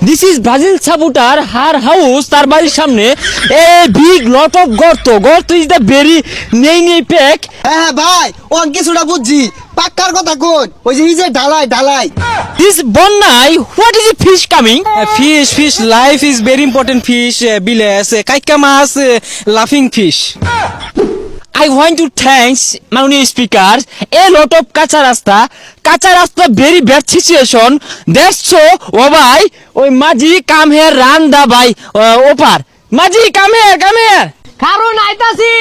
This is Brazil supporter her house, তার বাড়ির সামনে এ বিগ লট অফ গর্ত ইজ দ্য ভেরি নেই প্যাক। হ্যাঁ ভাই ও কিছুটা বুঝছি, পাক্কার কথা কোন ওই যে এই যে ঢালাই দিস বন্যায় what is a fish coming? Fish, life is very important. Fish, biles, kaikka mas, laughing fish. I want to thanks মাননীয় স্পিকার, a lot of কাঁচা রাস্তা very bad situation, that's so ও ভাই ওই মাঝি কাম হেয়ার রান দা ভাই ওপার মাঝি come here কারণ আইতাছি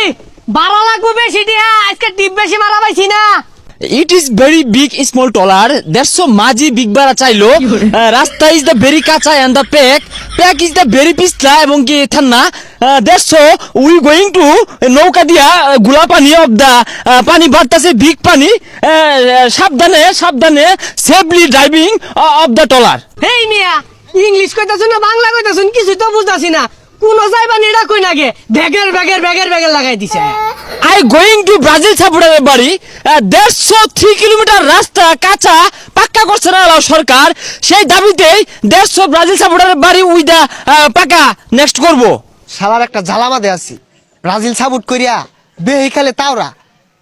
বাড়া লাগবে বেশি দিয়া, আজকে টিপ বেশি মারা পাইছি না। It is very big small dollar, that's so Majhi big বাড়া চাইলো। রাস্তা is the very কাঁচা and the pack is the very পিছলা এবং কি ঠান্ডা, that's so we going to নৌকা দিয়া গুলা পানি of the পানি বাড়তাছে বিগ পানি, সাবধানে safely driving of the trawler. Hey মিয়া, ইংলিশ কইতাছুন না বাংলা কইতাছুন কিছু তো বুঝতাছি না, কোন যাইবা নিড়া কই নাগে ব্যাগের লাগাই দিছে। I going to ব্রাজিল সাপোর্টারের বাড়ি, that's so 3 কিলোমিটার রাস্তা কাঁচা পাক্কা করছে না সরকার, সেই দাবিতেই that's so ব্রাজিল সাপোর্টারের বাড়ি উইদা পাকা নেক্সট করব। শালার একটা ঝালামাদে আছি, ব্রাজিল সাপোর্ট করিয়া বেহি খেলে তাওরা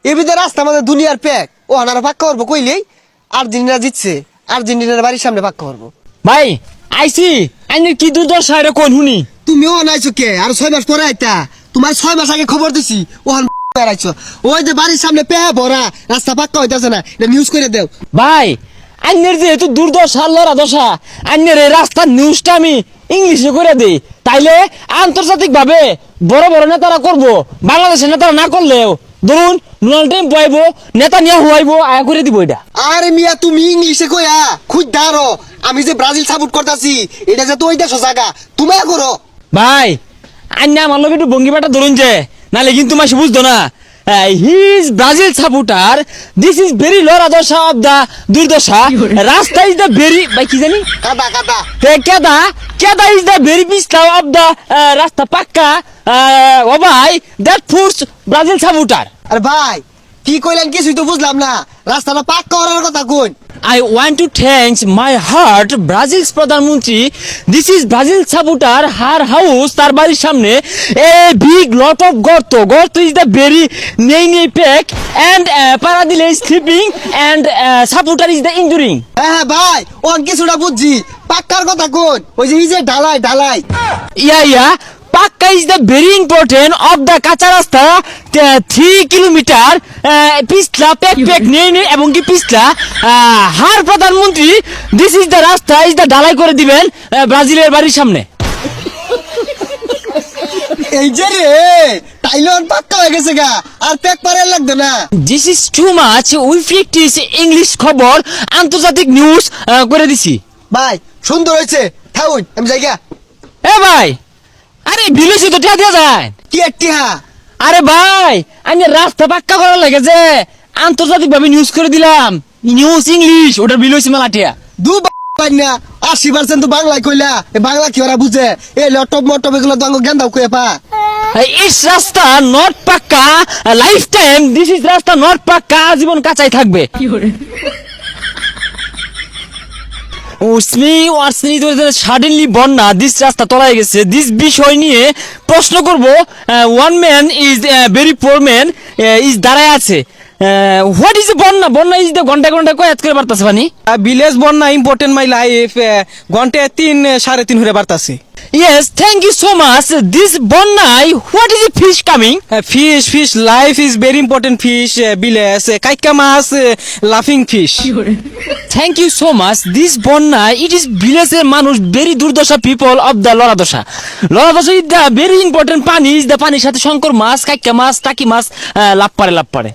এবিদের রাস্তা আমাদের দুনিয়ার প্যাক ও আনারা পাক্কা করবো কইলেই আর্জেন্টিনা জিতছে, আর্জেন্টিনার বাড়ির সামনে পাক্কা করবো। ভাই আইসি আইনের কি দুর্দশা এটা কোন শুনি। তুমিও আনাইছো কে আর 6 মাস পরে আইতা, তোমার 6 মাস আগে খবর দিছি ওহান আইছো, ওই যে বাড়ির সামনে পে ভরা রাস্তা পাক্কা হইতাছে না, এটা নিউজ করে দেও। ভাই আইনের যেহেতু দুর্দশা লড়া দশা, আইনের এই রাস্তার নিউজটা আমি ইংলিশে করে দিই, তাইলে আন্তর্জাতিক ভাবে বড় নেতারা করব, বাংলাদেশের নেতারা না করলেও ধরুন ডোনাল্ড ট্রাম্প আইবো, নেতা নিয়ে হুয়াইবো, আয়া করে দিব এটা। আরে মিয়া তুমি ইংলিশে কইয়া খুদ দাঁড়ো, আমি যে ব্রাজিল সাপোর্ট করতাছি এটা যে তো ওই দেশ জায়গা তুমি করো। ভাই আইনা আমার লোক একটু ভঙ্গিমাটা ধরুন যে, নাহলে কিন্তু মাসে বুঝতো না। He is Brazil supporter, this is very লড়া দশা অফ দা দুর্দশা, রাস্তা ইজ দ্য ভেরি ভাই কি জানি কাদা কেদা ইজ দ্য ভেরি পিছলা অফ দা রাস্তা পাক্কা, ও ভাই দ্যাট ফুডস ব্রাজিল সাপোর্টার। আরে ভাই কি কইলেন কিছুই তো বুঝলাম না, রাস্তাটা পাক্কা করার কথা কোন। I want to thank my heart Brazil's প্রধানমন্ত্রী, this is Brazil supporter her house, তার বাড়ির সামনে এ বিগ লট অফ গর্ত ইজ দ্য ভেরি নেই প্যাক অ্যান্ড পারাদিলে is sleeping and supporter is the injuring. হ্যাঁ ভাই ও কিছুটা বুঝছি, পাক্কার কথা কোন ওই যে এই যে ঢালাই ইয়া পাক্কা is the very important of the কাঁচা রাস্তা 3 কিলোমিটার পিছলা প্যাক নেই এবং কি পিছলা হার প্রধানমন্ত্রী, দিস ইজ দ্য রাস্তা ইজ দ্য ঢালাই করে দিবেন ব্রাজিলের বাড়ির সামনে। এই যে রে টাইলন পাক্কা হয়ে গেছে গা, আর প্যাক পারে লাগবে না। This is too much, we practice English খবর আন্তর্জাতিক নিউজ করে দিছি। ভাই সুন্দর হয়েছে, থাউন আমি যাই গা। এ ভাই আরে বিলেছি তো টিয়া দিয়া যায় কি একটি হা আরে ভাই আমি রাস্তা পাক্কা করার লাগে যে আন্তর্জাতিক ভাবে নিউজ করে দিলাম, নিউজ ইংলিশ ওটার বিল হয়েছে মেলা টিয়া। দু না 80% তো বাংলায় কইলা, এ বাংলা কি ওরা বুঝে, এই ল্যাপটপ মটপ এগুলো তো গেন্দাও কয়ে পা। ইস রাস্তা নট পাক্কা লাইফ টাইম, দিস ইজ রাস্তা নট পাক্কা জীবন কাঁচাই থাকবে। সাডেনলি বন্যা দিস রাস্তা তলায় গেছে, দিস বিষয় নিয়ে প্রশ্ন করব। One man is very poor man is দাঁড়ায় আছে, হোয়াট ইজ বন্যা ইজ দ্য ঘন্টা কয়াত করে বার্তাছে পানি। Village বন্যা important my life. ঘন্টে 3 3.5 হয়ে বাড়তাছে। Yes, thank you so much. This bonnai, what is the fish coming? Fish, life is very important. Fish, biles, kaikka mas, laughing fish. Thank you so much. This bonnai, it is village মানুষ very দুর্দশা people of the লড়াদশা is the very important পানি is the পানির সাথে শঙ্কর মাছ, কাইকা মাছ, টাকি মাছ লাভ পারে।